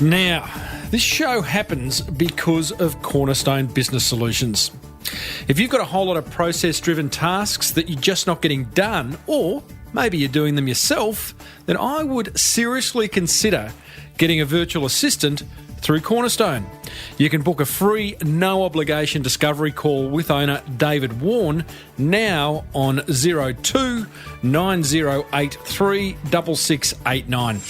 Now, this show happens because of Cornerstone Business Solutions. If you've got a whole lot of process-driven tasks that you're just not getting done, or maybe you're doing them yourself, then I would seriously consider getting a virtual assistant through Cornerstone. You can book a free, no-obligation discovery call with owner David Warren now on 02 9083 6689.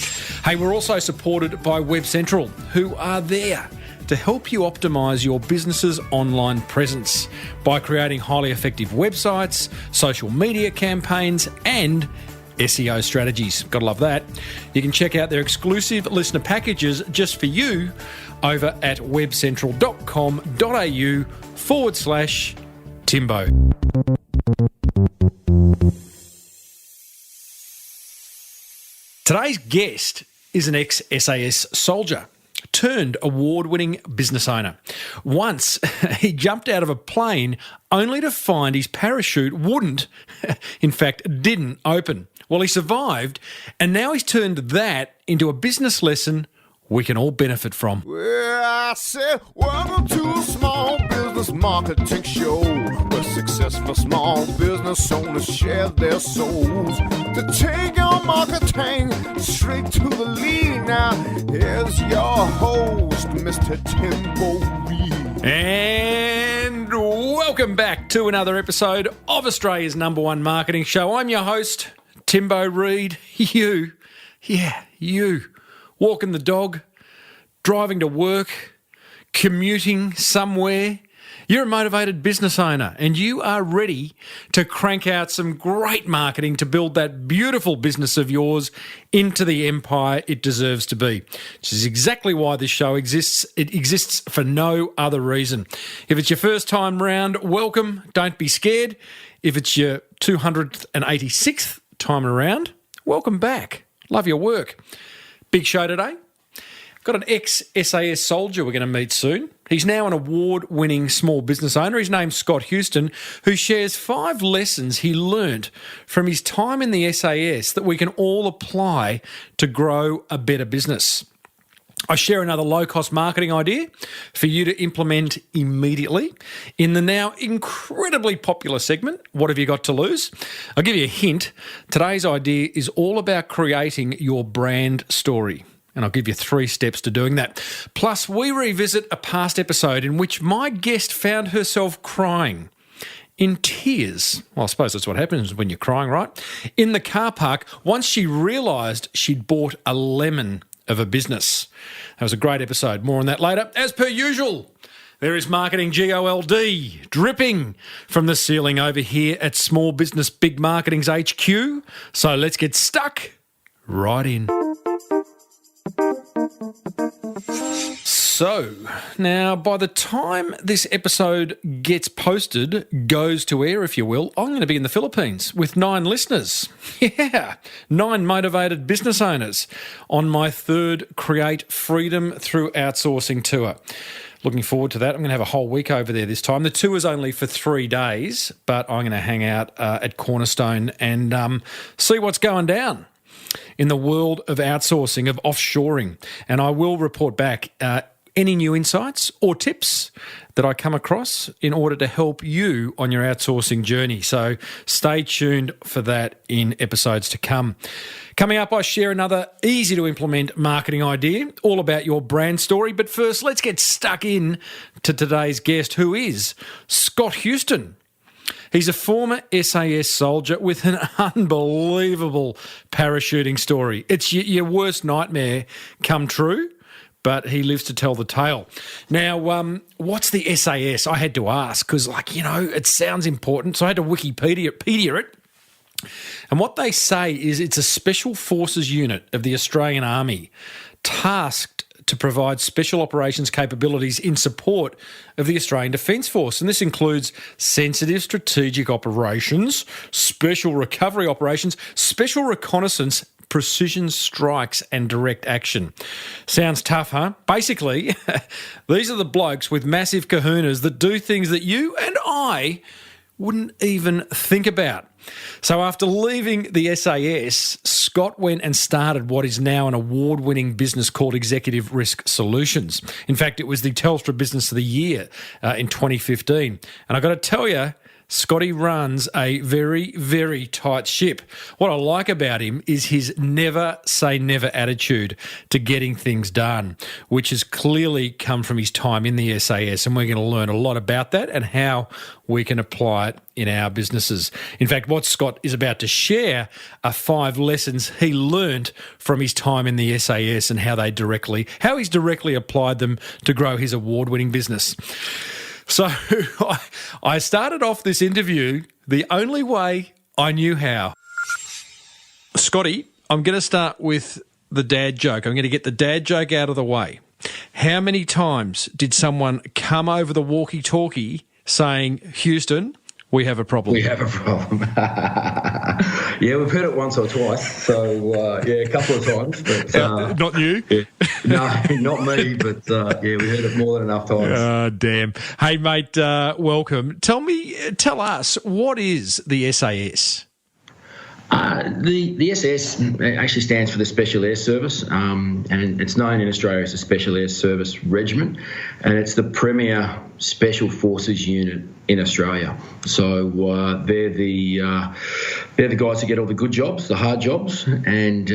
Hey, we're also supported by WebCentral, who are there to help you optimise your business's online presence by creating highly effective websites, social media campaigns, and SEO strategies. Gotta love that. You can check out their exclusive listener packages just for you over at webcentral.com.au/Timbo. Today's guest is an ex-SAS soldier turned award-winning business owner. Once he jumped out of a plane only to find his parachute wouldn't, in fact, didn't open. Well, he survived, and now he's turned that into a business lesson we can all benefit from. Well, I said, welcome to a small business marketing show, where successful small business owners share their souls to take your marketing straight to the lead. Now, here's your host, Mr. Timbo Reid. And welcome back to another episode of Australia's #1 marketing show. I'm your host, Timbo Reid. You, walking the dog, driving to work, commuting somewhere. You're a motivated business owner and you are ready to crank out some great marketing to build that beautiful business of yours into the empire it deserves to be, which is exactly why this show exists. It exists for no other reason. If it's your first time round, welcome. Don't be scared. If it's your 286th time around, welcome back. Love your work. Big show today. Got an ex-SAS soldier we're going to meet soon. He's now an award-winning small business owner. His name's Scott Houston, who shares 5 lessons he learnt from his time in the SAS that we can all apply to grow a better business. I share another low-cost marketing idea for you to implement immediately in the now incredibly popular segment, What Have You Got to Lose? I'll give you a hint. Today's idea is all about creating your brand story. And I'll give you 3 steps to doing that. Plus, we revisit a past episode in which my guest found herself crying in tears. Well, I suppose that's what happens when you're crying, right? In the car park, once she realised she'd bought a lemon of a business. That was a great episode. More on that later. As per usual, there is marketing GOLD dripping from the ceiling over here at Small Business Big Marketing's HQ. So let's get stuck right in. So, now by the time this episode gets posted, goes to air, if you will, I'm going to be in the Philippines with 9 listeners. Yeah, 9 motivated business owners on my 3rd Create Freedom Through Outsourcing tour. Looking forward to that. I'm going to have a whole week over there this time. The tour is only for 3 days, but I'm going to hang out at Cornerstone and see what's going down in the world of outsourcing, of offshoring. And I will report back any new insights or tips that I come across in order to help you on your outsourcing journey. So stay tuned for that in episodes to come. Coming up, I share another easy-to-implement marketing idea, all about your brand story. But first, let's get stuck in to today's guest, who is Scott Houston. He's a former SAS soldier with an unbelievable parachuting story. It's your worst nightmare come true, but he lives to tell the tale. Now, what's the SAS? I had to ask because, it sounds important, so I had to Wikipedia it. And what they say is it's a special forces unit of the Australian Army tasked to provide special operations capabilities in support of the Australian Defence Force. And this includes sensitive strategic operations, special recovery operations, special reconnaissance, precision strikes and direct action. Sounds tough, huh? Basically, these are the blokes with massive kahunas that do things that you and I wouldn't even think about. So after leaving the SAS, Scott went and started what is now an award-winning business called Executive Risk Solutions. In fact, it was the Telstra Business of the Year in 2015. And I've got to tell you, Scotty runs a very, very tight ship. What I like about him is his never say never attitude to getting things done, which has clearly come from his time in the SAS, and we're going to learn a lot about that and how we can apply it in our businesses. In fact, what Scott is about to share are 5 lessons he learned from his time in the SAS and how he's directly applied them to grow his award-winning business. So I started off this interview the only way I knew how. Scotty, I'm going to start with the dad joke. I'm going to get the dad joke out of the way. How many times did someone come over the walkie-talkie saying, Houston, we have a problem? We have a problem. Yeah, we've heard it once or twice. So, a couple of times. But, not you? Yeah. No, not me, but, we heard it more than enough times. Oh, damn. Hey, mate, welcome. Tell us, what is the SAS? The SAS actually stands for the Special Air Service, and it's known in Australia as the Special Air Service Regiment, and it's the premier special forces unit in Australia. So they're the guys who get all the good jobs, the hard jobs, and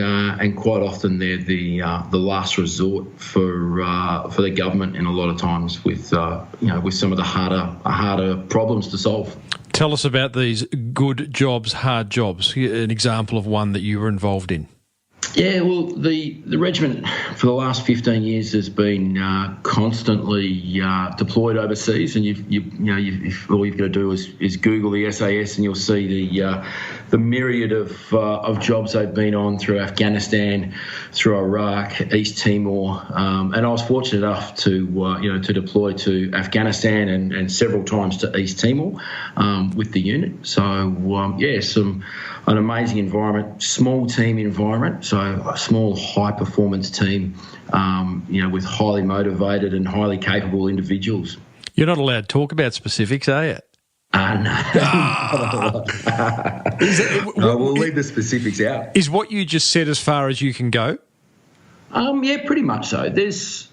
quite often they're the last resort for the government, and a lot of times with some of the harder problems to solve. Tell us about these good jobs, hard jobs, an example of one that you were involved in. Yeah, well, the regiment for the last 15 years has been constantly deployed overseas, and all you've got to do is Google the SAS, and you'll see the myriad of jobs they've been on through Afghanistan, through Iraq, East Timor, and I was fortunate enough to deploy to Afghanistan and several times to East Timor with the unit. So an amazing environment, small team environment, so a small high-performance team, with highly motivated and highly capable individuals. You're not allowed to talk about specifics, are you? No. We'll leave the specifics out. Is what you just said as far as you can go? Yeah, pretty much so. There is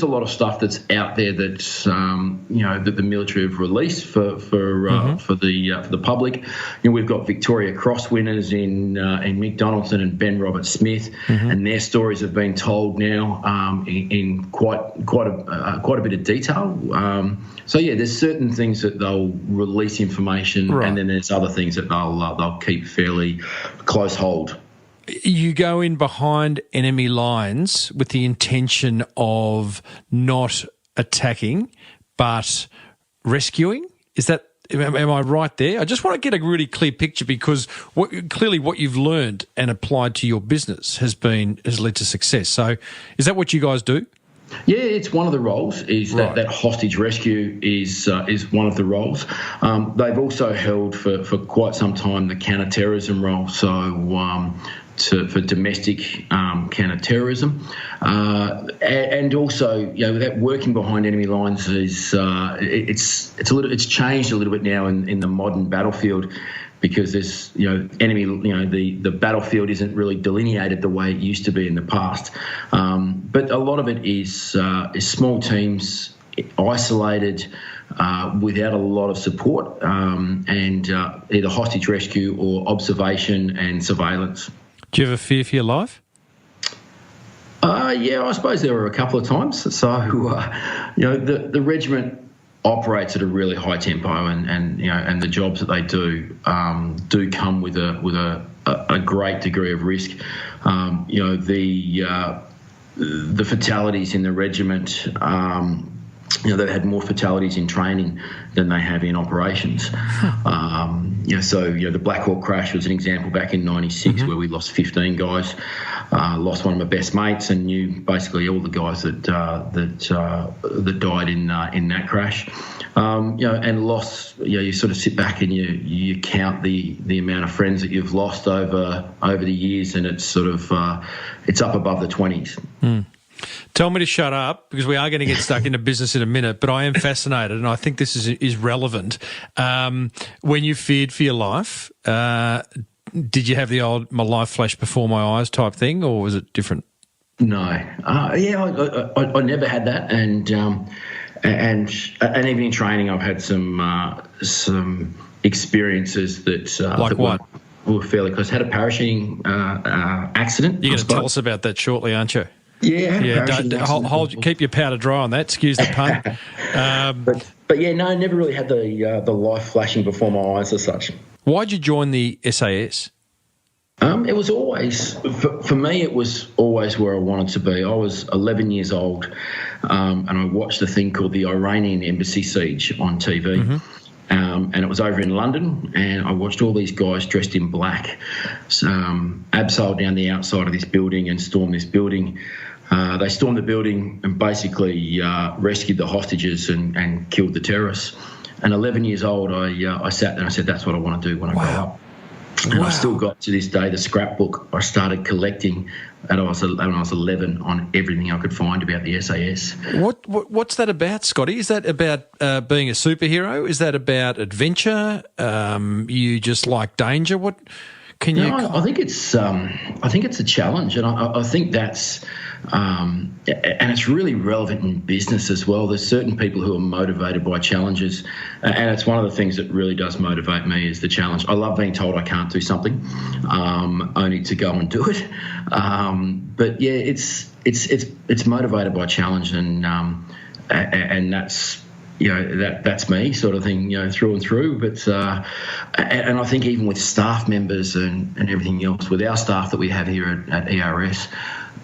a lot of stuff that's out there that's that the military have released for the public. We've got Victoria Cross winners in Mick Donaldson and Ben Robert Smith, and their stories have been told now in quite a bit of detail. There's certain things that they'll release information, right, and then there's other things that they'll keep fairly close hold. You go in behind enemy lines with the intention of not attacking, but rescuing? Am I right there? I just want to get a really clear picture, because clearly what you've learned and applied to your business has led to success. So is that what you guys do? Yeah, it's one of the roles. Right. that hostage rescue is one of the roles. They've also held for quite some time the counter-terrorism role. So for domestic counter-terrorism, and also that working behind enemy lines is it's changed a little bit now in the modern battlefield, because there's enemy the battlefield isn't really delineated the way it used to be in the past, but a lot of it is small teams, isolated, without a lot of support, and either hostage rescue or observation and surveillance. Do you ever fear for your life? Yeah, I suppose there were a couple of times. So the regiment operates at a really high tempo, and the jobs that they do come with a great degree of risk. The fatalities in the regiment, they've had more fatalities in training than they have in operations. The Black Hawk crash was an example back in '96, where we lost 15 guys. Lost one of my best mates, and knew basically all the guys that died in that crash. And loss. You sort of sit back and you count the amount of friends that you've lost over the years, and it's sort of it's up above the 20s. Tell me to shut up because we are going to get stuck into business in a minute, but I am fascinated and I think this is relevant. When you feared for your life, did you have the old "my life flashed before my eyes" type thing, or was it different? No. I never had that, and even in training, I've had some experiences that like that what? Were fairly close. Had a parachuting accident. You're going to tell us about that shortly, aren't you? Keep your powder dry on that. Excuse the pun. But yeah, no, never really had the life flashing before my eyes as such. Why'd you join the SAS? It was always, for me, it was always where I wanted to be. I was 11 years old and I watched a thing called the Iranian Embassy Siege on TV. Mm-hmm. And it was over in London, and I watched all these guys dressed in black abseiled down the outside of this building and storm this building. They stormed the building and basically rescued the hostages and killed the terrorists. And 11 years old, I sat there and I said, that's what I want to do when I grow up. And I still got to this day the scrapbook I started collecting when I was 11 on everything I could find about the SAS. What's that about, Scotty? Is that about being a superhero? Is that about adventure? You just like danger? What can you? No, I think it's a challenge, and I think that's. And it's really relevant in business as well. There's certain people who are motivated by challenges, and it's one of the things that really does motivate me is the challenge. I love being told I can't do something, only to go and do it. But yeah, it's motivated by challenge, and that's that's me sort of thing, through and through. But and I think even with staff members and everything else, with our staff that we have here at ERS.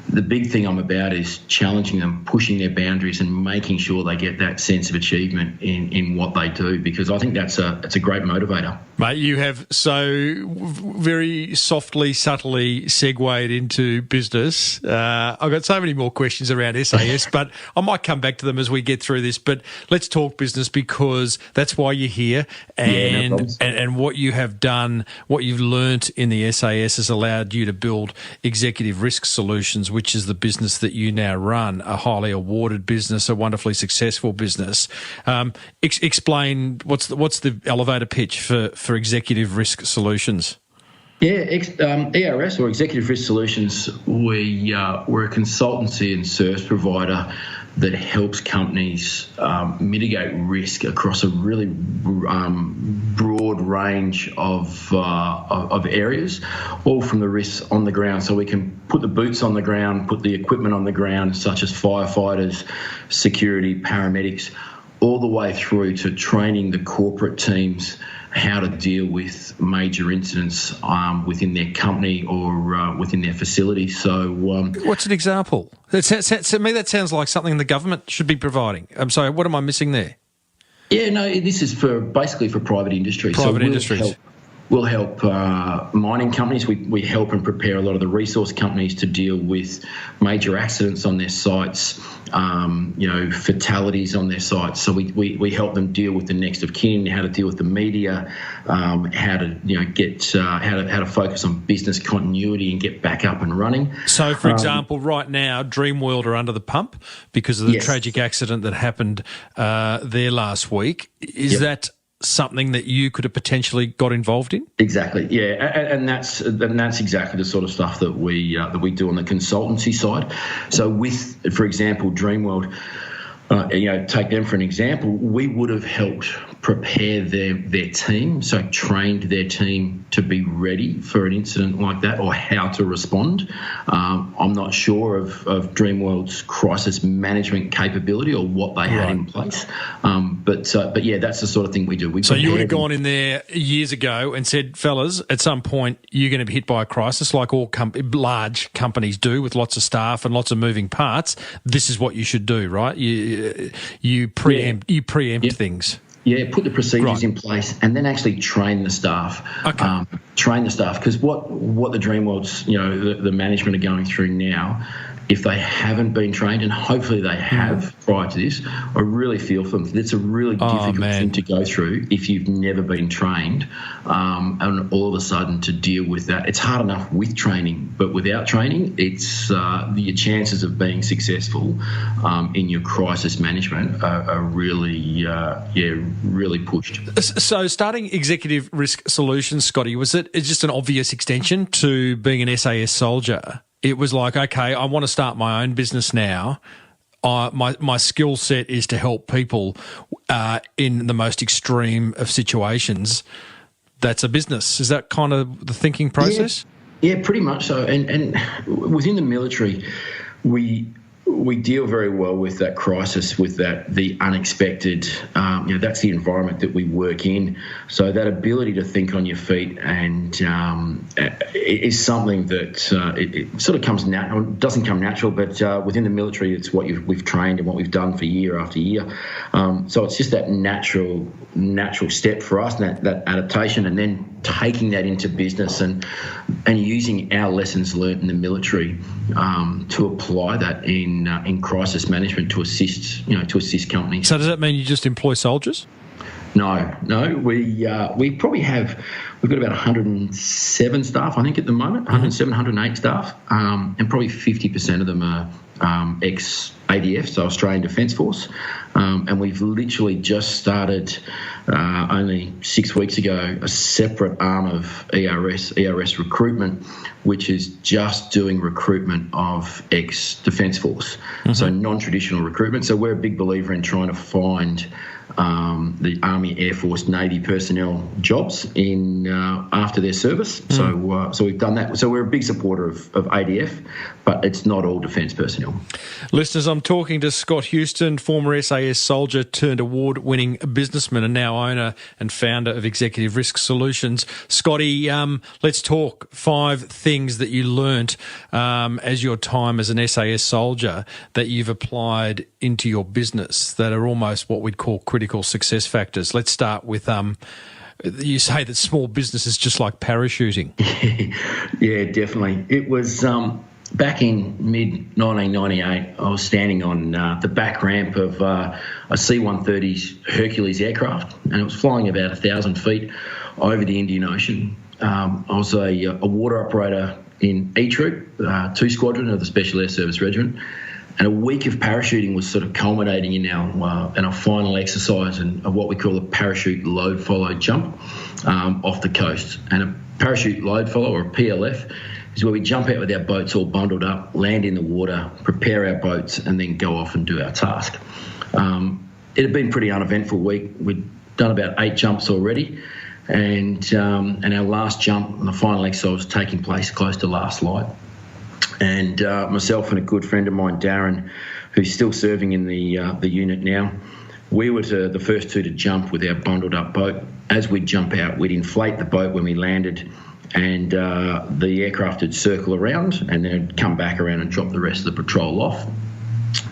The big thing I'm about is challenging them, pushing their boundaries and making sure they get that sense of achievement in what they do, because I think that's a great motivator. Mate, you have so very softly, subtly segued into business. I've got so many more questions around SAS, but I might come back to them as we get through this. But let's talk business, because that's why you're here. And what you have done, what you've learnt in the SAS has allowed you to build Executive Risk Solutions, which is the business that you now run, a highly awarded business, a wonderfully successful business. Explain what's the elevator pitch for Executive Risk Solutions? Yeah, ERS, or Executive Risk Solutions, we're a consultancy and service provider that helps companies mitigate risk across a really broad range of areas, all from the risks on the ground. So we can put the boots on the ground, put the equipment on the ground, such as firefighters, security, paramedics, all the way through to training the corporate teams how to deal with major incidents within their company or within their facility. So, what's an example? To me, that sounds like something the government should be providing. I'm sorry, what am I missing there? Yeah, no, this is basically for private industry. We'll help mining companies. We help and prepare a lot of the resource companies to deal with major accidents on their sites, fatalities on their sites. So we help them deal with the next of kin, how to deal with the media, how to focus on business continuity and get back up and running. So, for example, right now, Dreamworld are under the pump because of the tragic accident that happened there last week. Is that something that you could have potentially got involved in? Exactly, yeah, and that's exactly the sort of stuff that we do on the consultancy side. So, with, for example, Dreamworld, take them for an example. We would have helped prepare their team, so trained their team to be ready for an incident like that or how to respond. I'm not sure of Dreamworld's crisis management capability or what they had in place. But yeah, that's the sort of thing we do. So you would have gone in there years ago and said, fellas, at some point you're going to be hit by a crisis like all large companies do with lots of staff and lots of moving parts. This is what you should do, right? You preempt things. Put the procedures Right. in place, and then actually train the staff. Okay. Train the staff, because what the dream worlds, the management are going through now, if they haven't been trained, and hopefully they have prior to this, I really feel for them. It's a really difficult thing to go through if you've never been trained, and all of a sudden to deal with that. It's hard enough with training, but without training, it's your chances of being successful in your crisis management are really, really pushed. So starting Executive Risk Solutions, Scotty, was it just an obvious extension to being an SAS soldier? It was like, okay, I want to start my own business now. My skill set is to help people in the most extreme of situations. That's a business. Is that kind of the thinking process? Yeah, pretty much so. And within the military, we deal very well with that crisis, with the unexpected. That's the environment that we work in. So that ability to think on your feet and is something that it sort of comes natural. Doesn't come natural, but within the military, it's what we've trained and what we've done for year after year. So it's just that natural step for us, that adaptation, and then taking that into business and using our lessons learned in the military to apply that in crisis management to assist companies. So does that mean you just employ soldiers? No. We've got about 107 staff, I think, at the moment. 107, 108 staff, and probably 50% of them are ex-ADF, so Australian Defence Force. And we've literally just started only 6 weeks ago a separate arm of ERS recruitment, which is just doing recruitment of ex-Defence Force, so non-traditional recruitment. So we're a big believer in trying to find the Army, Air Force, Navy personnel jobs in after their service. So we've done that. So we're a big supporter of ADF, but it's not all defence personnel. Listeners, I'm talking to Scott Houston, former SAS soldier turned award-winning businessman and now owner and founder of Executive Risk Solutions. Scotty, let's talk 5 things that you learnt as your time as an SAS soldier that you've applied into your business that are almost what we'd call critical success factors. Let's start with you say that small business is just like parachuting. Yeah, definitely. It was back in mid-1998, I was standing on the back ramp of a C-130's Hercules aircraft, and it was flying about 1,000 feet over the Indian Ocean. I was a water operator in E-Troop, 2 Squadron of the Special Air Service Regiment, and a week of parachuting was sort of culminating in our final exercise of what we call a parachute load follow jump off the coast. And a parachute load follow, or a PLF, is where we jump out with our boats all bundled up, land in the water, prepare our boats, and then go off and do our task. It had been a pretty uneventful week. We'd done about 8 jumps already, and our last jump on the final exercise was taking place close to last light. And myself and a good friend of mine, Darren, who's still serving in the unit now, we were the first 2 to jump with our bundled up boat. As we'd jump out, we'd inflate the boat when we landed, and the aircraft would circle around and then it'd come back around and drop the rest of the patrol off.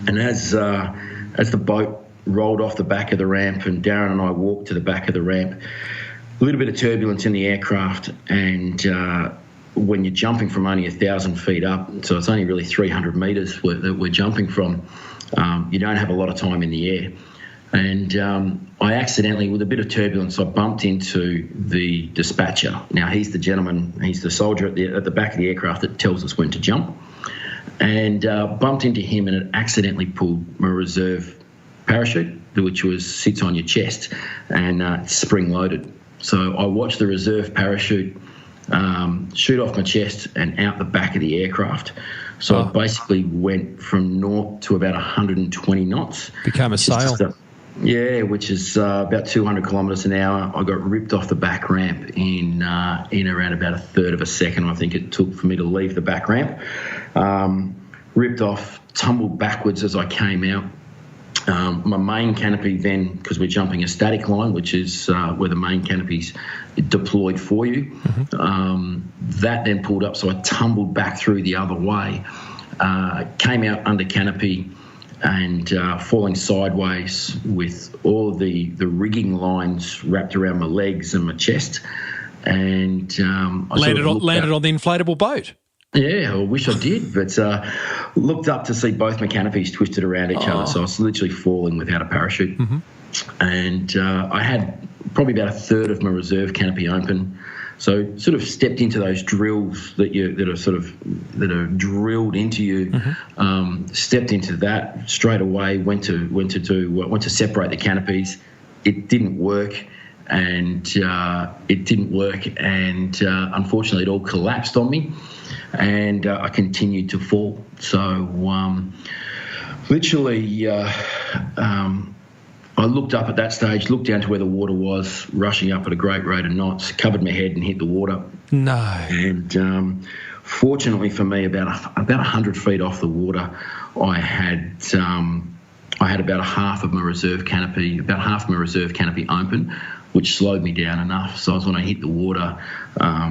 And as the boat rolled off the back of the ramp and Darren and I walked to the back of the ramp, a little bit of turbulence in the aircraft, and when you're jumping from only 1,000 feet up, so it's only really 300 metres that we're jumping from, you don't have a lot of time in the air. And I accidentally, with a bit of turbulence, I bumped into the dispatcher. Now, he's the gentleman, he's the soldier at the back of the aircraft that tells us when to jump. And bumped into him, and it accidentally pulled my reserve parachute, which sits on your chest, and it's spring-loaded. So I watched the reserve parachute shoot off my chest and out the back of the aircraft. So I basically went from 0 to about 120 knots. Became a sail. Which is about 200 kilometres an hour. I got ripped off the back ramp in around about a third of a second, I think it took for me to leave the back ramp. Ripped off, tumbled backwards as I came out. My main canopy then, because we're jumping a static line, which is where the main canopy's deployed for you, that then pulled up, so I tumbled back through the other way, came out under canopy, and falling sideways with all the rigging lines wrapped around my legs and my chest. And I landed on the inflatable boat. Yeah, I wish I did, but looked up to see both my canopies twisted around each other, so I was literally falling without a parachute. And I had probably about a third of my reserve canopy open, so sort of stepped into those drills that are drilled into you. Stepped into that straight away. Went to separate the canopies. It didn't work. And unfortunately, it all collapsed on me, and I continued to fall. So, literally, I looked up at that stage, looked down to where the water was, rushing up at a great rate of knots, covered my head and hit the water. No. And fortunately for me, about 100 feet off the water, I had about half of my reserve canopy open, which slowed me down enough. So when I hit the water, I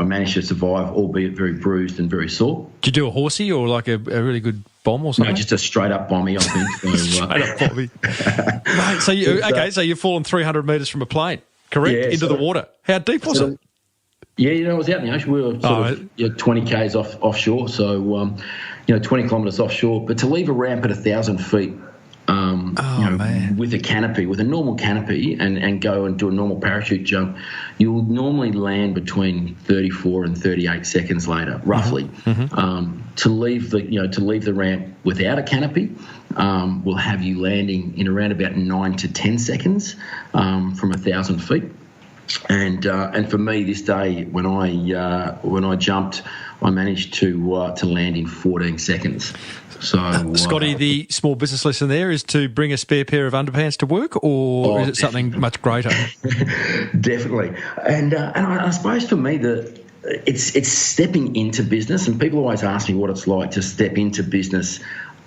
managed to survive, albeit very bruised and very sore. Did you do a horsey or like a really good bomb or something? No, just a straight up bombie, I think. Straight up bombie. Right, so you've fallen 300 metres from a plane, correct? Yeah, into the water. How deep was it? Yeah, I was out in the ocean. We were 20 k's offshore, so 20 kilometres offshore. But to leave a ramp at 1,000 feet, with a normal canopy, and go and do a normal parachute jump, you'll normally land between 34 and 38 seconds later, roughly. To leave the ramp without a canopy will have you landing in around about 9 to 10 seconds from 1,000 feet. And for me this day, when I jumped, I managed to land in 14 seconds. So, Scotty, the small business lesson there is to bring a spare pair of underpants to work, or is it something much greater? Definitely. And I suppose for me, it's stepping into business, and people always ask me what it's like to step into business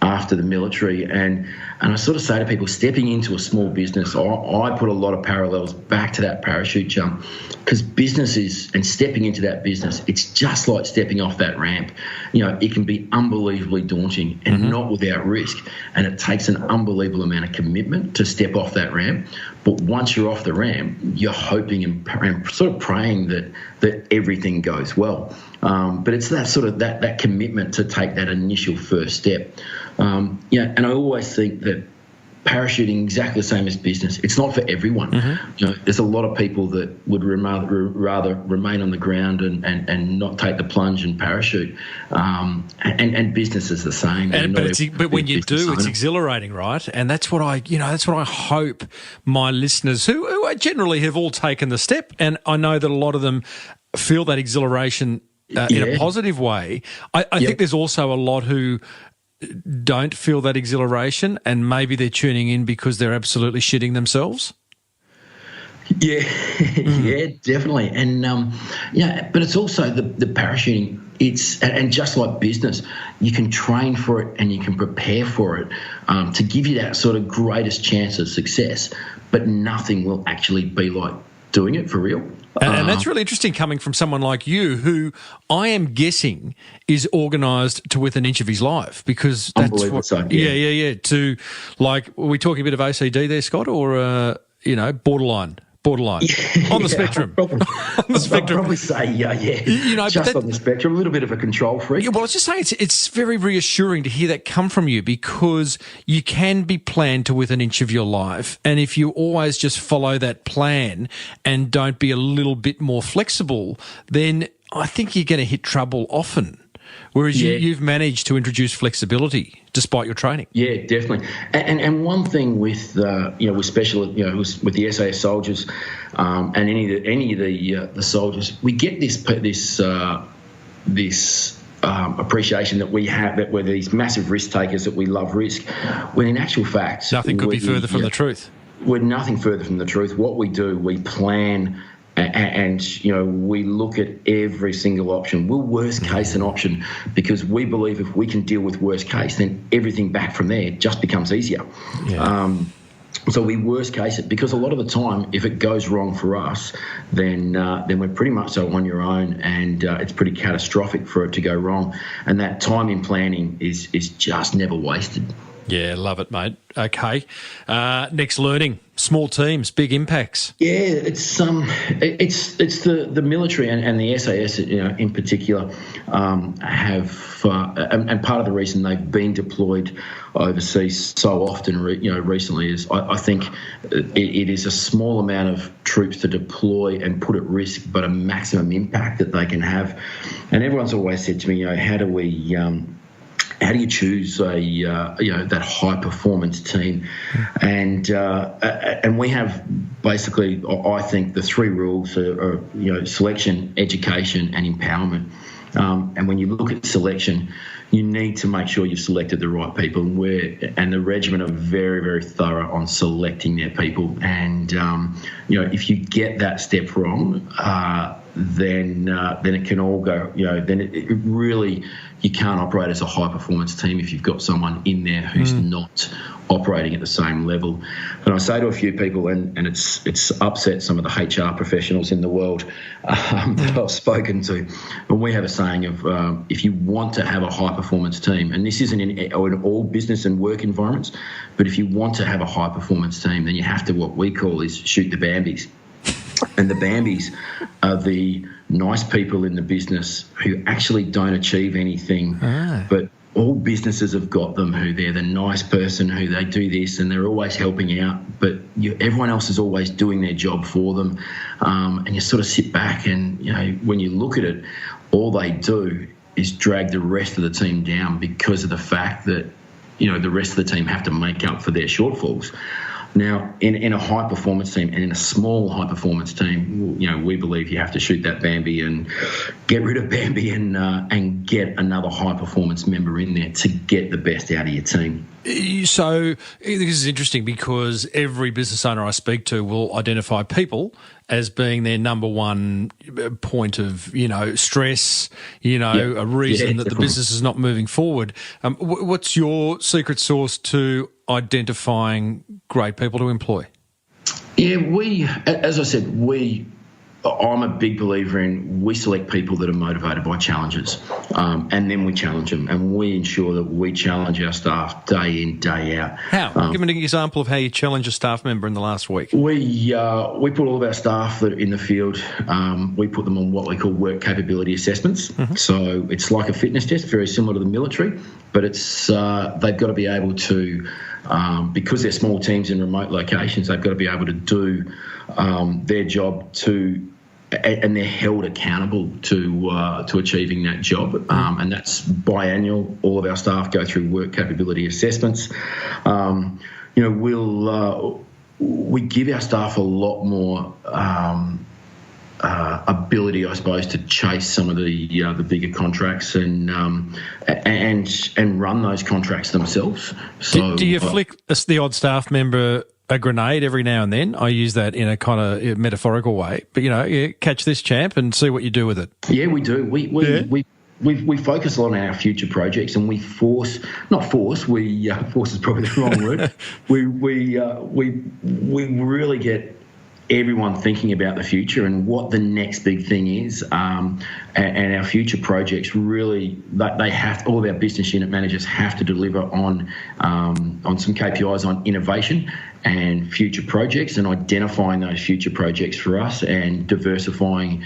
after the military, and I sort of say to people, stepping into a small business, I put a lot of parallels back to that parachute jump, because and stepping into that business, it's just like stepping off that ramp. It can be unbelievably daunting and not without risk, and it takes an unbelievable amount of commitment to step off that ramp. But once you're off the ramp, you're hoping and sort of praying that everything goes well. But it's that sort of that commitment to take that initial first step. And I always think that parachuting exactly the same as business. It's not for everyone. There's a lot of people that would rather remain on the ground and not take the plunge and parachute. And business is the same. But when you do, it's exhilarating, right? And that's what I hope my listeners, who generally have all taken the step, and I know that a lot of them feel that exhilaration in a positive way. I think there's also a lot who don't feel that exhilaration, and maybe they're tuning in because they're absolutely shitting themselves. Yeah, yeah, definitely. And but it's also the parachuting. And just like business, you can train for it and you can prepare for it to give you that sort of greatest chance of success. But nothing will actually be like doing it for real. And that's really interesting coming from someone like you, who I am guessing is organised to within an inch of his life, because that's what. So, yeah. To, like, are we talking a bit of OCD there, Scott, or borderline? On the spectrum. On the spectrum. I'd probably say, just on the spectrum, a little bit of a control freak. Yeah, well, I was just saying it's very reassuring to hear that come from you, because you can be planned to within an inch of your life, and if you always just follow that plan and don't be a little bit more flexible, then I think you're going to hit trouble often. Whereas you've managed to introduce flexibility despite your training. Yeah, definitely. And one thing with with special with the SAS soldiers and any of the soldiers, we get this appreciation that we have, that we're these massive risk takers, that we love risk. When in actual fact, nothing could be further from the truth. We're nothing further from the truth. What we do, we plan. And we look at every single option. We'll worst case an option, because we believe if we can deal with worst case, then everything back from there just becomes easier. Yeah. So we worst case it, because a lot of the time, if it goes wrong for us, then we're pretty much so on your own, and it's pretty catastrophic for it to go wrong. And that time in planning is just never wasted. Yeah, love it, mate. Okay. Next, learning. Small teams, big impacts. Yeah, it's the military and the SAS, in particular, have and part of the reason they've been deployed overseas so often, recently is I think it is a small amount of troops to deploy and put at risk, but a maximum impact that they can have. And everyone's always said to me, how do you choose that high performance team? And we have basically, I think, the three rules are selection, education, and empowerment. And when you look at selection, you need to make sure you've selected the right people, and the regiment are very, very thorough on selecting their people. And if you get that step wrong, then it can all go. Then it really, you can't operate as a high performance team if you've got someone in there who's not operating at the same level. And I say to a few people, and it's upset some of the HR professionals in the world that I've spoken to. And we have a saying of if you want to have a high performance team, and this isn't in all business and work environments, but if you want to have a high performance team, then you have to, what we call is, shoot the Bambis. And the Bambis are the nice people in the business who actually don't achieve anything, but all businesses have got them, who they're the nice person, who they do this and they're always helping out, but everyone else is always doing their job for them. And you sort of sit back and, when you look at it, all they do is drag the rest of the team down because of the fact that, the rest of the team have to make up for their shortfalls. Now, in a high-performance team and in a small high-performance team, we believe you have to shoot that Bambi and get rid of Bambi and get another high-performance member in there to get the best out of your team. So this is interesting because every business owner I speak to will identify people as being their number one point of, stress, a reason that the business is not moving forward. What's your secret sauce to identifying great people to employ? Yeah, as I said, I'm a big believer in we select people that are motivated by challenges, and then we challenge them, and we ensure that we challenge our staff day in, day out. How? Give me an example of how you challenge a staff member in the last week. We put all of our staff that are in the field, we put them on what we call work capability assessments. Mm-hmm. So it's like a fitness test, very similar to the military, but it's they've got to be able to, because they're small teams in remote locations, they've got to be able to do their job and they're held accountable to achieving that job, and that's biannual. All of our staff go through work capability assessments. We give our staff a lot more ability, I suppose, to chase some of the bigger contracts and run those contracts themselves. So, do you flick the odd staff member a grenade every now and then? I use that in a kind of metaphorical way, but catch this champ and see what you do with it. Yeah, we do. We focus a lot on our future projects, and we force is probably the wrong word. We really get everyone thinking about the future and what the next big thing is, and our future projects really, they have, all of our business unit managers have to deliver on some KPIs on innovation and future projects, and identifying those future projects for us and diversifying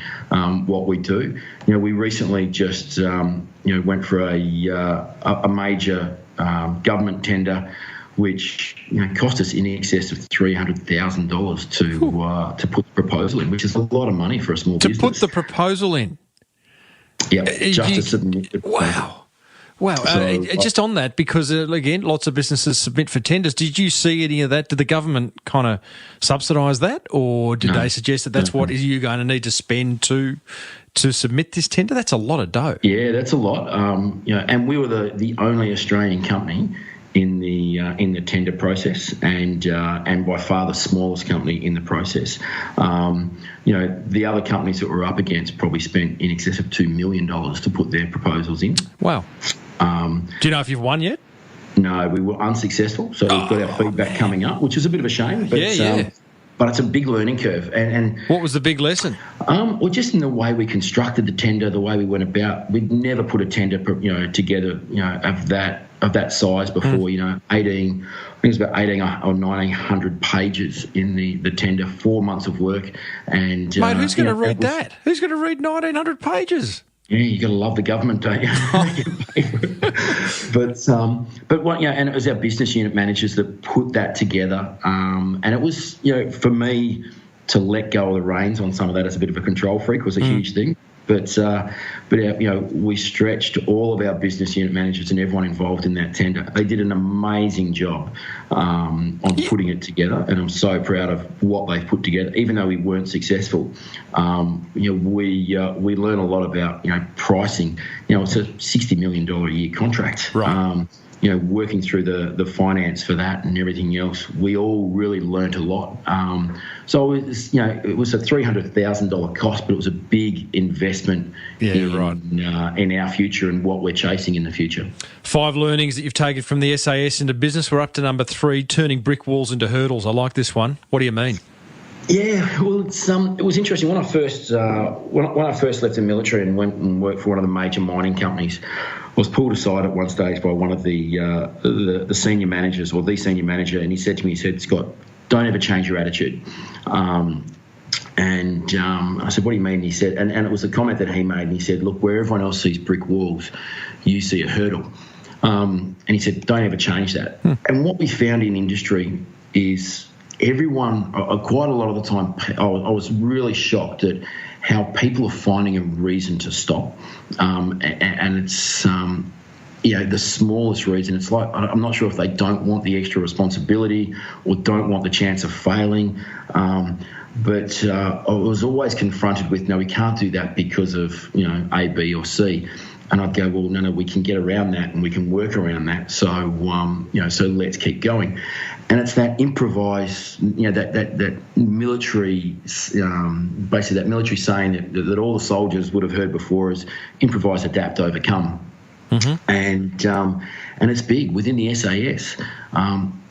what we do. We recently just went for a major government tender, which cost us in excess of $300,000 to put the proposal in, which is a lot of money for a small business. To put the proposal in? Yeah, just to submit the proposal. Wow. Just on that, because, again, lots of businesses submit for tenders. Did you see any of that? Did the government kind of subsidise that, or did they suggest that that's what you're going to need to spend to submit this tender? That's a lot of dough. Yeah, that's a lot. And we were the only Australian company in the tender process, and by far the smallest company in the process. The other companies that we're up against probably spent in excess of $2 million to put their proposals in. Wow. Do you know if you've won yet? No, we were unsuccessful. So we've got our feedback coming up, which is a bit of a shame. But, but it's a big learning curve. And what was the big lesson? Well, just in the way we constructed the tender, the way we went about. We'd never put a tender, together, of that size before. 18. I think it's about 18 or 1900 pages in the tender. 4 months of work. And mate, who's going to read that? Who's going to read 1900 pages? Yeah, you got to love the government, don't you? But what, and it was our business unit managers that put that together. And it was, for me to let go of the reins on some of that as a bit of a control freak was a huge thing. But we stretched all of our business unit managers and everyone involved in that tender. They did an amazing job on putting it together, and I'm so proud of what they've put together. Even though we weren't successful, we learn a lot about pricing. It's a $60 million a year contract. Right. Working through the finance for that and everything else, we all really learnt a lot. So it was a $300,000 cost, but it was a big investment in our future and what we're chasing in the future. 5 learnings that you've taken from the SAS into business. We're up to number 3, turning brick walls into hurdles. I like this one. What do you mean? Yeah, well, it was interesting when I first left the military and went and worked for one of the major mining companies. I was pulled aside at one stage by one of the senior managers, or the senior manager, and he said to me, "Scott, don't ever change your attitude." And I said, "What do you mean?" He said, and it was a comment that he made, and he said, "Look, where everyone else sees brick walls, you see a hurdle." And he said, "Don't ever change that." And what we found in industry is everyone, quite a lot of the time, I was really shocked at how people are finding a reason to stop. And it's, the smallest reason. It's like, I'm not sure if they don't want the extra responsibility or don't want the chance of failing. But I was always confronted with, no, we can't do that because of, A, B or C. And I'd go, well, no, we can get around that and we can work around that. So, so let's keep going. And it's that improvised, that military, basically that military saying that all the soldiers would have heard before is improvise, adapt, overcome. Mm-hmm. And it's big. Within the SAS,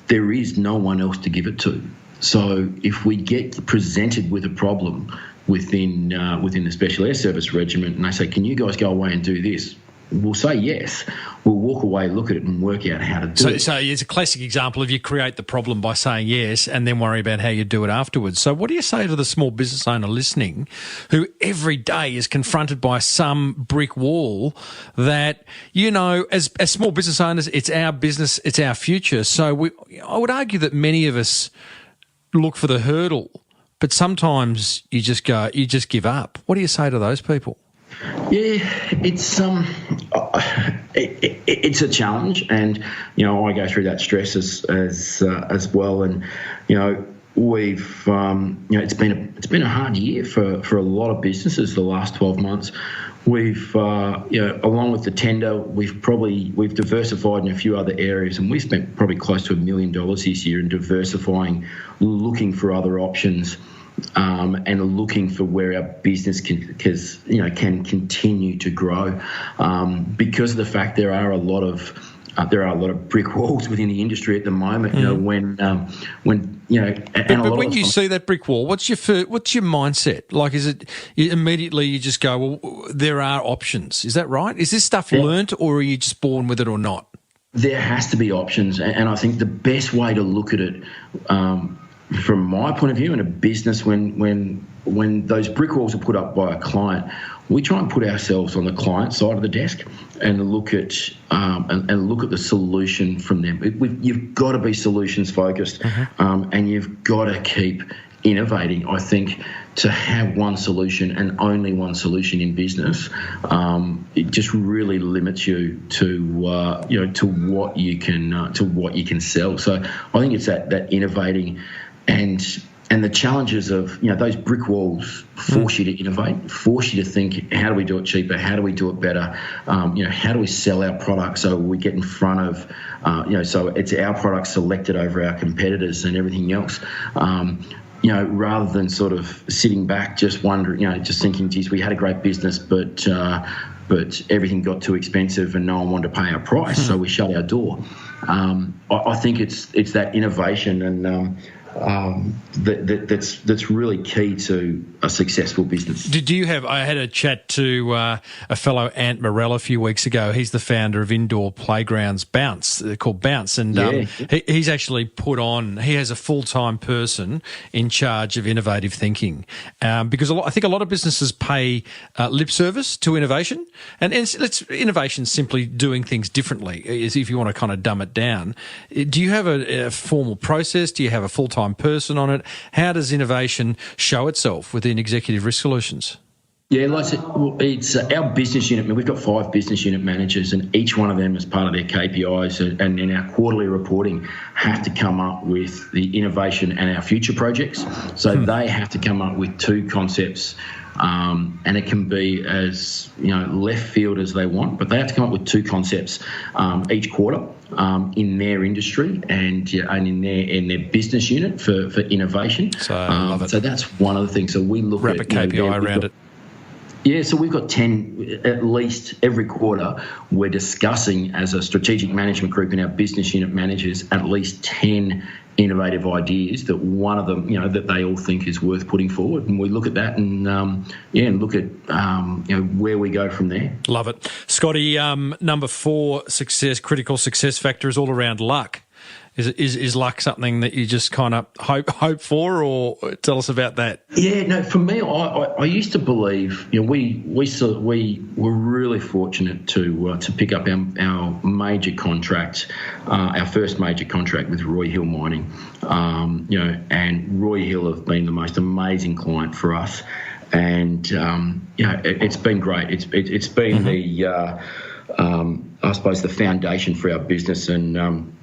there is no one else to give it to. So if we get presented with a problem within the Special Air Service Regiment and they say, can you guys go away and do this? We'll say yes. We'll walk away, look at it and work out how to do it. So it's a classic example of you create the problem by saying yes and then worry about how you do it afterwards. So what do you say to the small business owner listening who every day is confronted by some brick wall that, as small business owners, it's our business, it's our future. So I would argue that many of us look for the hurdle, but sometimes you just give up. What do you say to those people? Yeah, it's a challenge, and I go through that stress as well, and we've it's been a hard year for a lot of businesses the last 12 months. We've along with the tender, we've diversified in a few other areas, and we've spent probably close to $1 million this year in diversifying, looking for other options. And looking for where our business can continue to grow, because of the fact there are a lot of brick walls within the industry at the moment. But when you see that brick wall, what's your mindset? Like, is it immediately you just go, well, there are options? Is that right? Is this stuff learnt, or are you just born with it or not? There has to be options, and I think the best way to look at it. From my point of view, in a business, when those brick walls are put up by a client, we try and put ourselves on the client side of the desk and look at the solution from them. You've got to be solutions focused, and you've got to keep innovating. I think to have one solution and only one solution in business, it just really limits you to what you can sell. So I think it's that innovating. And the challenges of, those brick walls force you to innovate, force you to think, how do we do it cheaper? How do we do it better? How do we sell our product so we get in front of, so it's our product selected over our competitors and everything else. Rather than sort of sitting back, just wondering, just thinking, geez, we had a great business, but everything got too expensive and no one wanted to pay our price, so we shut our door. I think it's that innovation and that's really key to a successful business. Do you have? I had a chat to a fellow Ant Morell a few weeks ago. He's the founder of indoor playgrounds called Bounce, and he's actually put on. He has a full-time person in charge of innovative thinking, because I think a lot of businesses pay lip service to innovation, and innovation is simply doing things differently. Is if you want to kind of dumb it down. Do you have a formal process? Do you have a full-time person on it? How does innovation show itself within Executive Risk Solutions? Yeah, like it's our business unit. I mean, we've got 5 business unit managers, and each one of them, as part of their KPIs and in our quarterly reporting, have to come up with the innovation and our future projects. So they have to come up with 2 concepts, and it can be as left field as they want, but they have to come up with 2 concepts each quarter in their industry and in their business unit for innovation. So I love it. So that's one of the things. So we look wrap a KPI around it. Yeah, so we've got 10, at least every quarter, we're discussing as a strategic management group in our business unit managers at least 10 innovative ideas that one of them, that they all think is worth putting forward. And we look at that and, and look at, where we go from there. Love it. Scotty, number 4 critical success factor is all around luck. Is luck something that you just kind of hope for, or tell us about that? Yeah, no. For me, I used to believe. We were really fortunate to pick up our major contract, our first major contract with Roy Hill Mining. And Roy Hill have been the most amazing client for us, and it's been great. It's been the I suppose the foundation for our business and.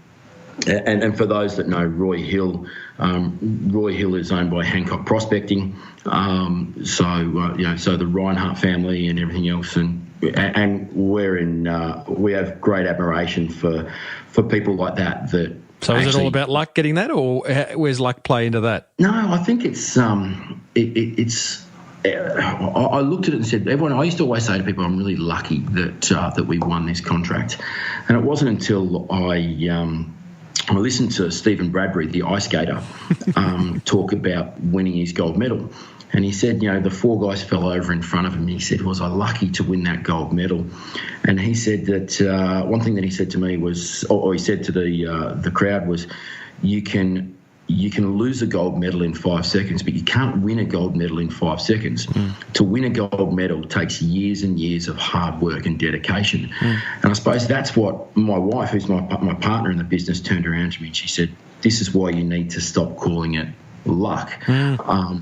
And for those that know Roy Hill is owned by Hancock Prospecting, so the Reinhardt family and everything else, and we have great admiration for people like that. So is it all about luck getting that, or where's luck play into that? No, I think it's it's. I looked at it and said, I used to always say to people, I'm really lucky that we won this contract, and it wasn't until I listened to Stephen Bradbury, the ice skater, talk about winning his gold medal. And he said, the 4 guys fell over in front of him. And he said, was I lucky to win that gold medal? And he said that one thing that he said to me was, or he said to the crowd was, you can lose a gold medal in 5 seconds, but you can't win a gold medal in 5 seconds. To win a gold medal takes years and years of hard work and dedication. And I suppose that's what my wife, who's my partner in the business, turned around to me and she said, this is why you need to stop calling it luck,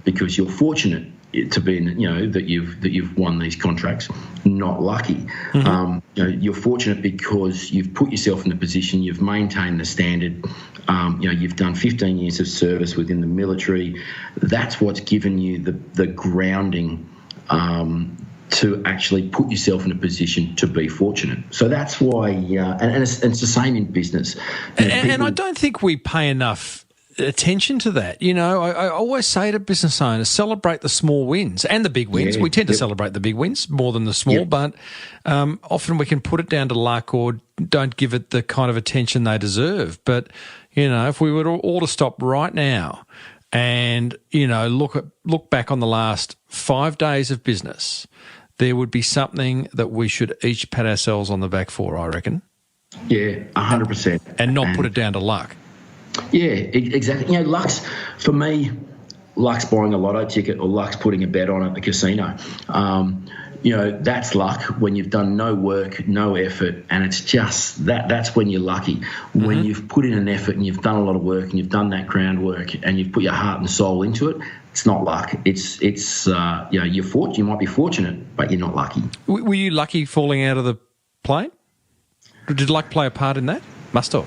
because you're fortunate to be that you've won these contracts, not lucky. You're fortunate because you've put yourself in the position, you've maintained the standard. You've done 15 years of service within the military. That's what's given you the grounding to actually put yourself in a position to be fortunate. So that's why, and it's the same in business. And I don't think we pay enough attention to that. I always say to business owners, celebrate the small wins and the big wins. We tend to celebrate the big wins more than the small, but often we can put it down to luck or don't give it the kind of attention they deserve. But, if we were all to stop right now and, look back on the last 5 days of business, there would be something that we should each pat ourselves on the back for, I reckon. Yeah, 100%. And not put it down to luck. Yeah, exactly. Luck's buying a lotto ticket or luck's putting a bet on at the casino. That's luck when you've done no work, no effort, and it's just that's when you're lucky. When you've put in an effort and you've done a lot of work and you've done that groundwork and you've put your heart and soul into it, it's not luck. It's you're fortunate. You might be fortunate, but you're not lucky. Were you lucky falling out of the plane? Did luck play a part in that? Must have.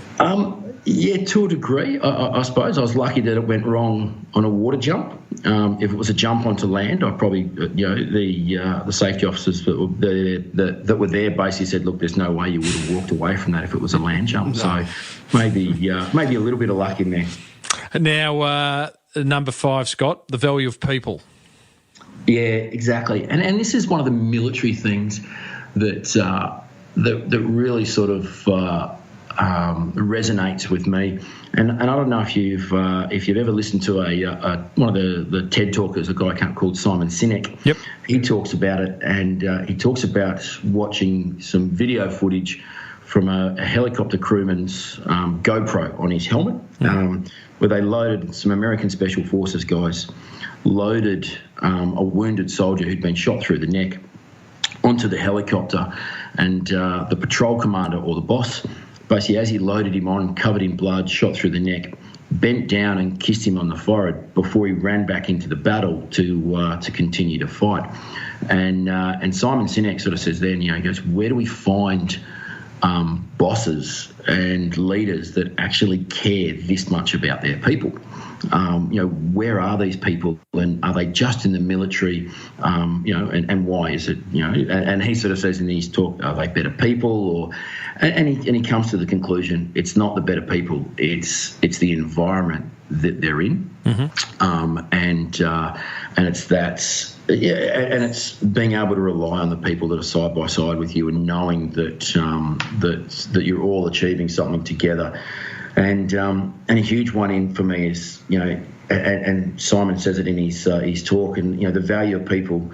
Yeah, to a degree. I suppose I was lucky that it went wrong on a water jump. If it was a jump onto land, I probably, the safety officers that were there basically said, look, there's no way you would have walked away from that if it was a land jump. No. So maybe a little bit of luck in there. Now, number 5, Scott, the value of people. Yeah, exactly. And this is one of the military things that really sort of resonates with me. And I don't know if you've ever listened to one of the TED talkers, a guy called Simon Sinek. Yep. He talks about it, and he talks about watching some video footage from a helicopter crewman's GoPro on his helmet, where they loaded, some American Special Forces guys loaded a wounded soldier who'd been shot through the neck onto the helicopter, and the patrol commander, or the boss, basically as he loaded him on, covered in blood, shot through the neck, bent down and kissed him on the forehead before he ran back into the battle to continue to fight. And Simon Sinek sort of says then, he goes, where do we find bosses and leaders that actually care this much about their people? Where are these people, and are they just in the military? And why is it? And he sort of says in his talk, are they better people? And he comes to the conclusion, it's not the better people, it's the environment that they're in, and it's that. Yeah, and it's being able to rely on the people that are side by side with you, and knowing that that you're all achieving something together. And a huge one in for me is, and Simon says it in his talk, and the value of people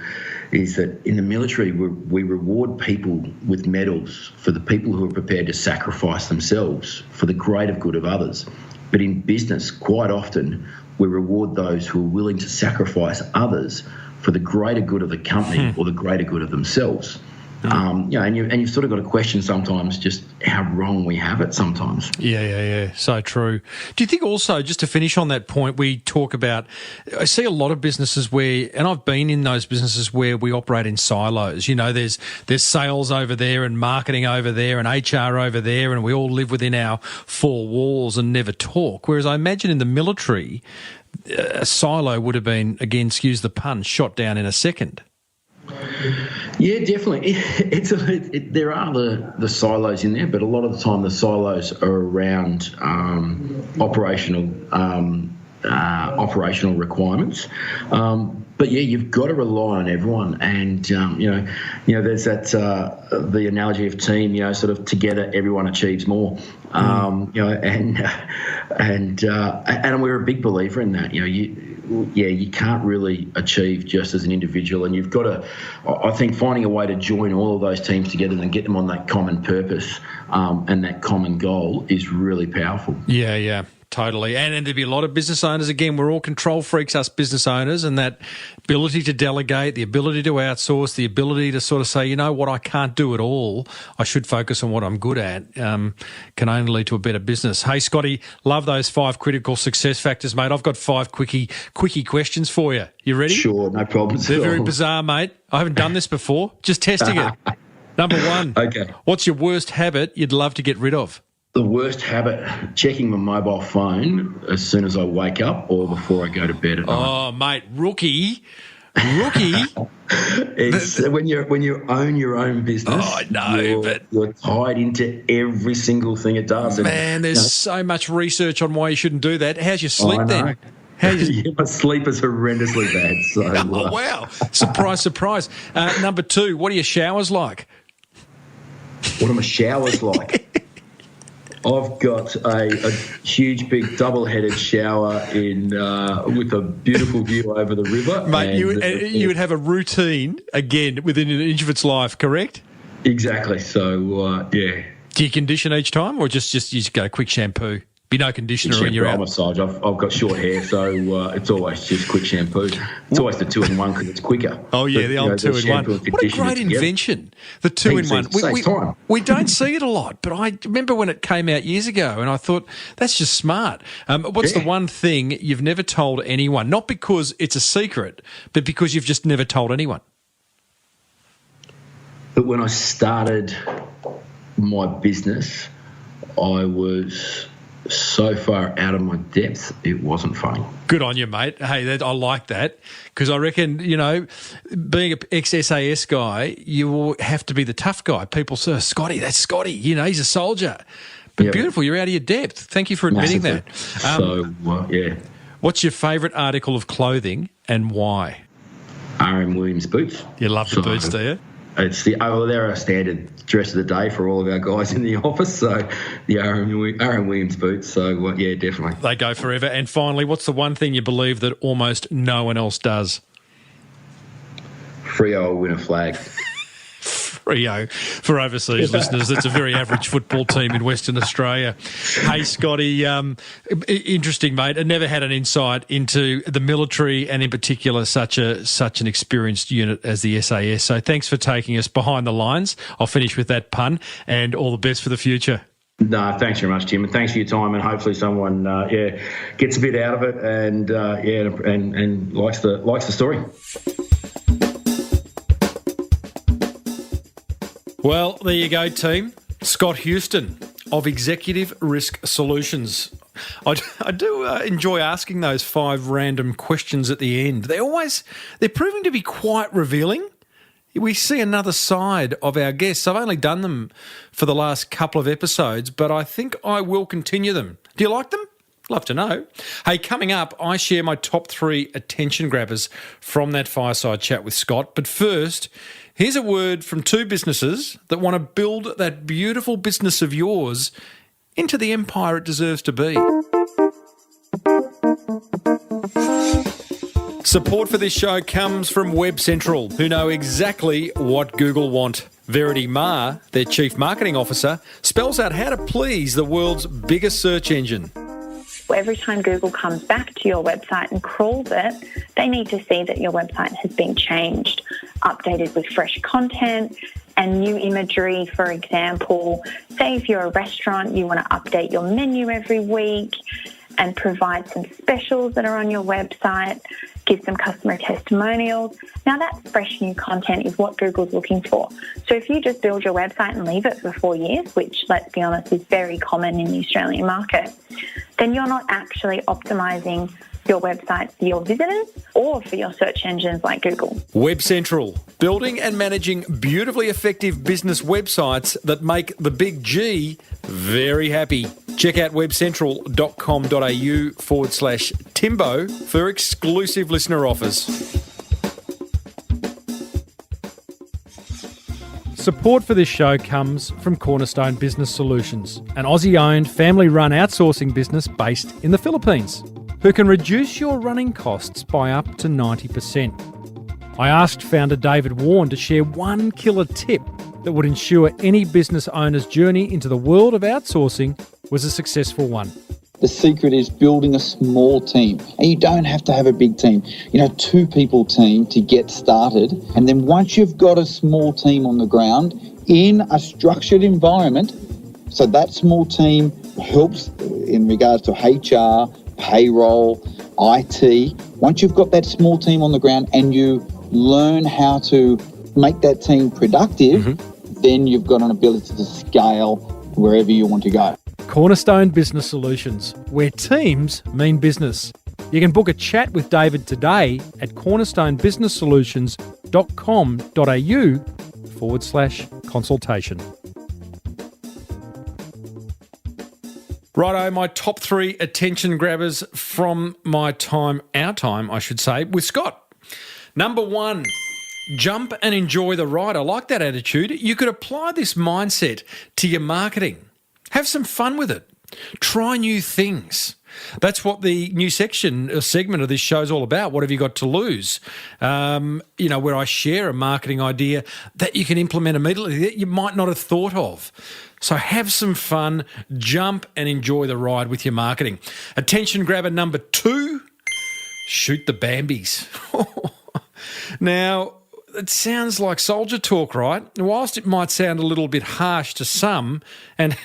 is that in the military we reward people with medals for the people who are prepared to sacrifice themselves for the greater good of others. But in business, quite often we reward those who are willing to sacrifice others for the greater good of the company or the greater good of themselves. And you've sort of got to question sometimes just how wrong we have it sometimes. Yeah. So true. Do you think also, just to finish on that point, we talk about, I see a lot of businesses where, and I've been in those businesses where we operate in silos. There's sales over there and marketing over there and HR over there, and we all live within our four walls and never talk. Whereas I imagine in the military, a silo would have been, again, excuse the pun, shot down in a second. Yeah, definitely. There are the silos in there, but a lot of the time the silos are around operational requirements. But yeah, you've got to rely on everyone, and there's that the analogy of team. Sort of together, everyone achieves more. And we're a big believer in that. You can't really achieve just as an individual, and you've got to, I think, finding a way to join all of those teams together and get them on that common purpose and that common goal is really powerful. Yeah. Totally. And there'd be a lot of business owners, again, we're all control freaks, us business owners, and that ability to delegate, the ability to outsource, the ability to sort of say, you know what, I can't do it all. I should focus on what I'm good at, can only lead to a better business. Hey, Scotty, love those 5 critical success factors, mate. I've got 5 quickie questions for you. You ready? Sure, no problem. They're very bizarre, mate. I haven't done this before. Just testing it. Number 1. Okay. What's your worst habit you'd love to get rid of? The worst habit, checking my mobile phone as soon as I wake up or before I go to bed at night. Oh, mate, rookie. It's when you own your own business. Oh, I know, you're tied into every single thing it does. Man, there's so much research on why you shouldn't do that. How's your sleep then? My sleep is horrendously bad. So, wow. Surprise. Number 2, what are your showers like? What are my showers like? I've got a huge, big, double-headed shower with a beautiful view over the river. Mate, you would have a routine, again, within an inch of its life, correct? Exactly. So, yeah. Do you condition each time, or just you just go quick shampoo? Be no conditioner when you're out. Massage. I've got short hair, so it's always just quick shampoo. It's always the 2-in-1 because it's quicker. Oh yeah, the old 2-in-1. What a great invention! The 2-in-1. We don't see it a lot, but I remember when it came out years ago, and I thought that's just smart. What's the one thing you've never told anyone? Not because it's a secret, but because you've just never told anyone. But when I started my business, I was so far out of my depth, it wasn't funny. Good on you, mate. Hey, I like that, because I reckon, being an ex-SAS guy, you will have to be the tough guy. People say, Scotty, that's Scotty. He's a soldier. But beautiful, you're out of your depth. Thank you for admitting Massively. that. Yeah. What's your favourite article of clothing and why? R.M. Williams boots. You love the boots, do you? they're our standard dress of the day for all of our guys in the office. So the R.M. Williams boots. So yeah, definitely. They go forever. And finally, what's the one thing you believe that almost no one else does? Freo will win a flag. Freo for overseas listeners. It's a very average football team in Western Australia. Hey, Scotty, interesting, mate. I never had an insight into the military and in particular such an experienced unit as the SAS. So thanks for taking us behind the lines. I'll finish with that pun, and all the best for the future. No, thanks very much, Tim, and thanks for your time. And hopefully, someone gets a bit out of it and likes the story. Well, there you go, team. Scott Houston of Executive Risk Solutions. I do enjoy asking those 5 random questions at the end. They're proving to be quite revealing. We see another side of our guests. I've only done them for the last couple of episodes, but I think I will continue them. Do you like them? Love to know. Hey, coming up, I share my top 3 attention grabbers from that fireside chat with Scott. But first, here's a word from 2 businesses that want to build that beautiful business of yours into the empire it deserves to be. Support for this show comes from WebCentral, who know exactly what Google want. Verity Ma, their Chief Marketing Officer, spells out how to please the world's biggest search engine. Every time Google comes back to your website and crawls it, they need to see that your website has been changed, updated with fresh content and new imagery. For example, say if you're a restaurant, you want to update your menu every week and provide some specials that are on your website, give some customer testimonials. Now that fresh new content is what Google's looking for. So if you just build your website and leave it for 4 years, which let's be honest is very common in the Australian market, then you're not actually optimizing your website for your visitors or for your search engines like Google. WebCentral, building and managing beautifully effective business websites that make the big G very happy. Check out webcentral.com.au/Timbo for exclusive listener offers. Support for this show comes from Cornerstone Business Solutions, an Aussie-owned, family-run outsourcing business based in the Philippines, who can reduce your running costs by up to 90%. I asked founder David Warren to share one killer tip that would ensure any business owner's journey into the world of outsourcing was a successful one. The secret is building a small team. And you don't have to have a big team. 2-people team to get started. And then once you've got a small team on the ground in a structured environment, so that small team helps in regards to HR, payroll, IT. Once you've got that small team on the ground and you learn how to make that team productive, then you've got an ability to scale wherever you want to go. Cornerstone Business Solutions, where teams mean business. You can book a chat with David today at cornerstonebusinesssolutions.com.au/consultation. Righto, my top 3 attention grabbers from our time, I should say, with Scott. Number 1, jump and enjoy the ride. I like that attitude. You could apply this mindset to your marketing. Have some fun with it. Try new things. That's what the new segment of this show is all about. What have you got to lose? Where I share a marketing idea that you can implement immediately that you might not have thought of. So have some fun, jump and enjoy the ride with your marketing. Attention grabber number 2, shoot the Bambis. Now, it sounds like soldier talk, right? Whilst it might sound a little bit harsh to some, and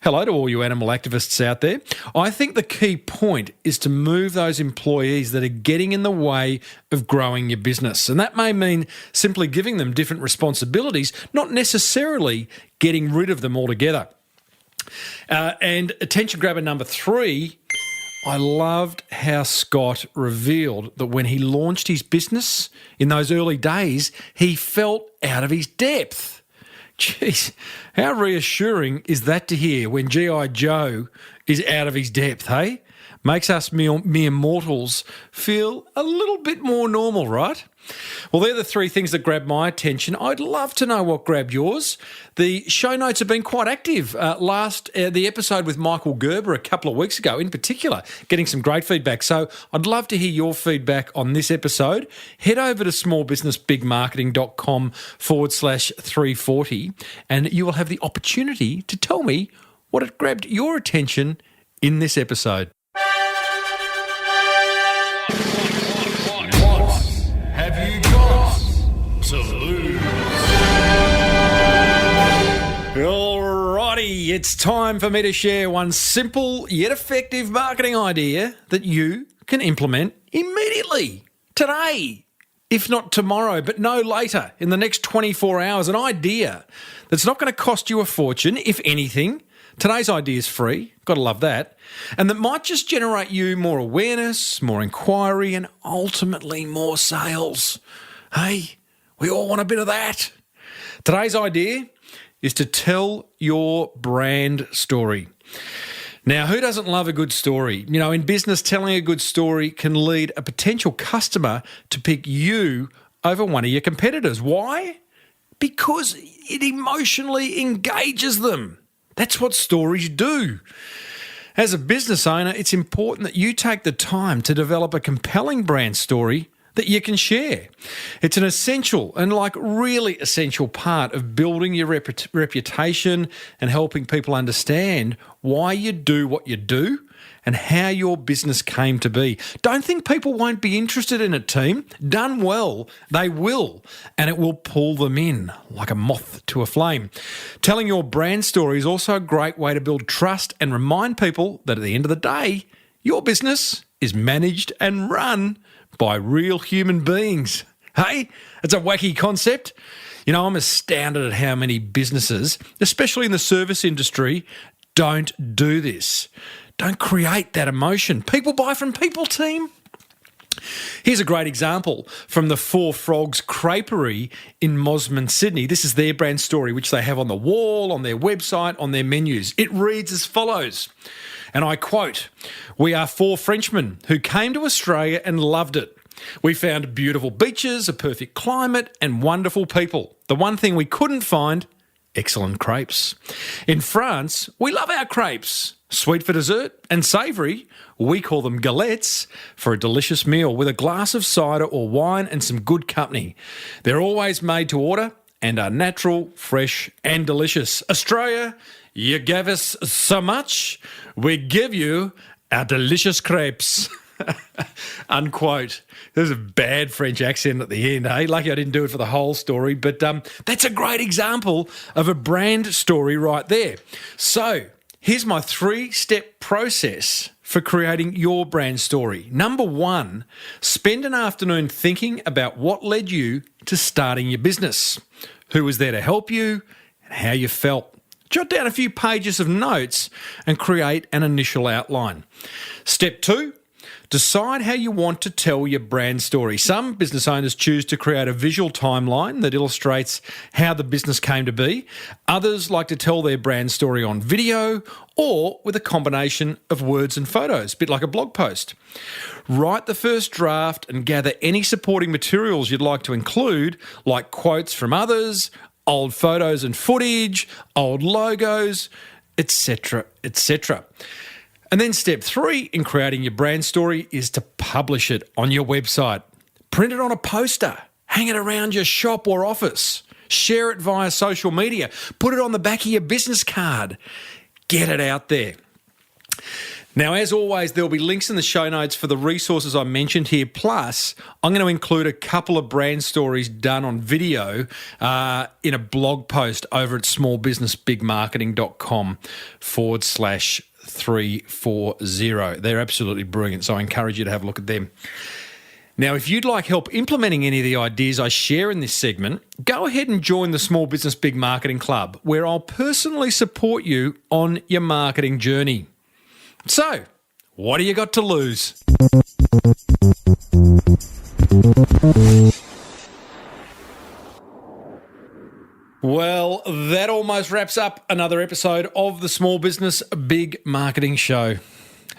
hello to all you animal activists out there, I think the key point is to move those employees that are getting in the way of growing your business. And that may mean simply giving them different responsibilities, not necessarily getting rid of them altogether. And attention grabber number 3, I loved how Scott revealed that when he launched his business in those early days, he felt out of his depth. Jeez, how reassuring is that to hear when G.I. Joe is out of his depth, hey? Makes us mere mortals feel a little bit more normal, right? Well, they're the three things that grabbed my attention. I'd love to know what grabbed yours. The show notes have been quite active. The episode with Michael Gerber a couple of weeks ago, in particular, getting some great feedback. So I'd love to hear your feedback on this episode. Head over to smallbusinessbigmarketing.com/340 and you will have the opportunity to tell me what had grabbed your attention in this episode. Have you got to lose? Alrighty, it's time for me to share one simple yet effective marketing idea that you can implement immediately, today, if not tomorrow, but no later, in the next 24 hours. An idea that's not going to cost you a fortune, if anything. Today's idea is free, got to love that, and that might just generate you more awareness, more inquiry, and ultimately more sales. Hey, we all want a bit of that. Today's idea is to tell your brand story. Now, who doesn't love a good story? You know, in business, telling a good story can lead a potential customer to pick you over one of your competitors. Why? Because it emotionally engages them. That's what stories do. As a business owner, it's important that you take the time to develop a compelling brand story that you can share. It's an essential and really essential part of building your reputation and helping people understand why you do what you do and how your business came to be. Don't think people won't be interested in it, team. Done well, they will, and it will pull them in like a moth to a flame. Telling your brand story is also a great way to build trust and remind people that at the end of the day, your business is managed and run by real human beings. Hey, it's a wacky concept. You know, I'm astounded at how many businesses, especially in the service industry, don't do this. Don't create that emotion. People buy from people, team. Here's a great example from the Four Frogs Creperie in Mosman, Sydney. This is their brand story, which they have on the wall, on their website, on their menus. It reads as follows, and I quote, "We are four Frenchmen who came to Australia and loved it. We found beautiful beaches, a perfect climate, and wonderful people. The one thing we couldn't find, excellent crepes. In France, we love our crepes. Sweet for dessert and savoury, we call them galettes, for a delicious meal with a glass of cider or wine and some good company. They're always made to order and are natural, fresh and delicious. Australia, you gave us so much, we give you our delicious crepes." Unquote. There's a bad French accent at the end, eh? Lucky I didn't do it for the whole story, but that's a great example of a brand story right there. So here's my 3-step process for creating your brand story. Number 1, spend an afternoon thinking about what led you to starting your business, who was there to help you, and how you felt. Jot down a few pages of notes and create an initial outline. Step 2, decide how you want to tell your brand story. Some business owners choose to create a visual timeline that illustrates how the business came to be. Others like to tell their brand story on video or with a combination of words and photos, a bit like a blog post. Write the first draft and gather any supporting materials you'd like to include, like quotes from others, old photos and footage, old logos, etc., etc. And then step 3 in creating your brand story is to publish it on your website. Print it on a poster, hang it around your shop or office, share it via social media, put it on the back of your business card. Get it out there. Now, as always, there'll be links in the show notes for the resources I mentioned here. Plus, I'm going to include a couple of brand stories done on video in a blog post over at smallbusinessbigmarketing.com/340. They're absolutely brilliant, so I encourage you to have a look at them. Now, if you'd like help implementing any of the ideas I share in this segment, go ahead and join the Small Business Big Marketing Club, where I'll personally support you on your marketing journey. So, what do you got to lose? Well, that almost wraps up another episode of the Small Business Big Marketing Show.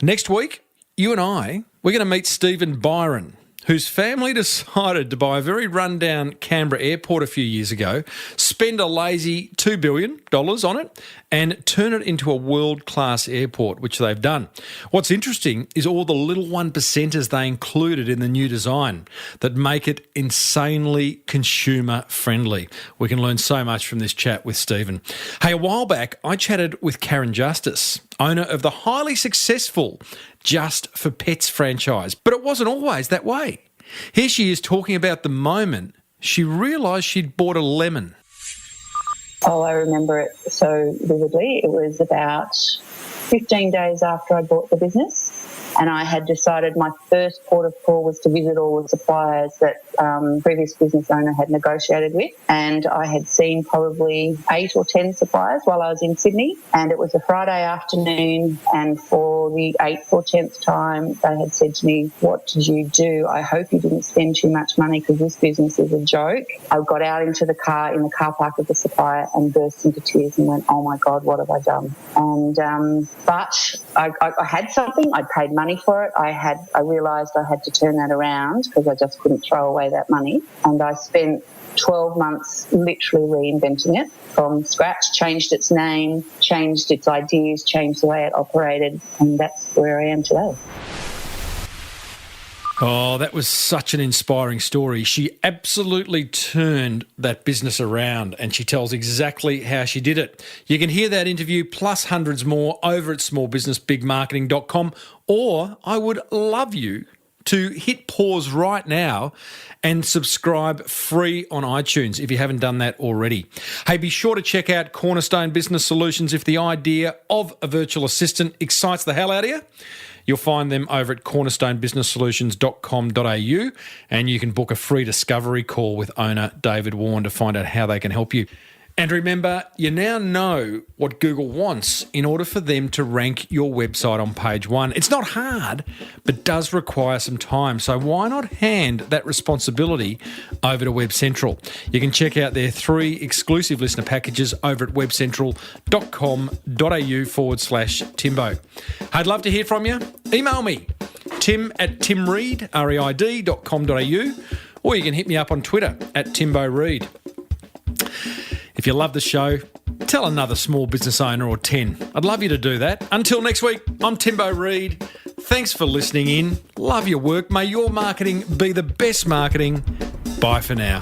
Next week, you and I, we're going to meet Stephen Byron, whose family decided to buy a very rundown Canberra airport a few years ago, spend a lazy $2 billion on it, and turn it into a world-class airport, which they've done. What's interesting is all the little 1%ers they included in the new design that make it insanely consumer-friendly. We can learn so much from this chat with Stephen. Hey, a while back, I chatted with Karen Justice, owner of the highly successful Just for Pets franchise. But it wasn't always that way. Here she is talking about the moment she realised she'd bought a lemon. Oh, I remember it so vividly. It was about 15 days after I bought the business, and I had decided my first port of call was to visit all the suppliers that previous business owner had negotiated with, and I had seen probably 8 or 10 suppliers while I was in Sydney, and it was a Friday afternoon, and for the 8th or 10th time they had said to me, "What did you do? I hope you didn't spend too much money because this business is a joke." I got out into the car in the car park of the supplier and burst into tears and went, "Oh my God, what have I done?" And but I had something. I'd paid money for it. I realised I had to turn that around because I just couldn't throw away that money. And I spent 12 months literally reinventing it from scratch, changed its name, changed its ideas, changed the way it operated, and that's where I am today. Oh, that was such an inspiring story. She absolutely turned that business around, and she tells exactly how she did it. You can hear that interview plus hundreds more over at smallbusinessbigmarketing.com, or I would love you to hit pause right now and subscribe free on iTunes if you haven't done that already. Hey, be sure to check out Cornerstone Business Solutions if the idea of a virtual assistant excites the hell out of you. You'll find them over at cornerstonebusinesssolutions.com.au, and you can book a free discovery call with owner David Warren to find out how they can help you. And remember, you now know what Google wants in order for them to rank your website on page 1. It's not hard, but does require some time. So why not hand that responsibility over to WebCentral? You can check out their 3 exclusive listener packages over at webcentral.com.au/Timbo. I'd love to hear from you. Email me, tim@timreid.com.au, or you can hit me up on Twitter @TimboReid. If you love the show, tell another small business owner or 10. I'd love you to do that. Until next week, I'm Timbo Reid. Thanks for listening in. Love your work. May your marketing be the best marketing. Bye for now.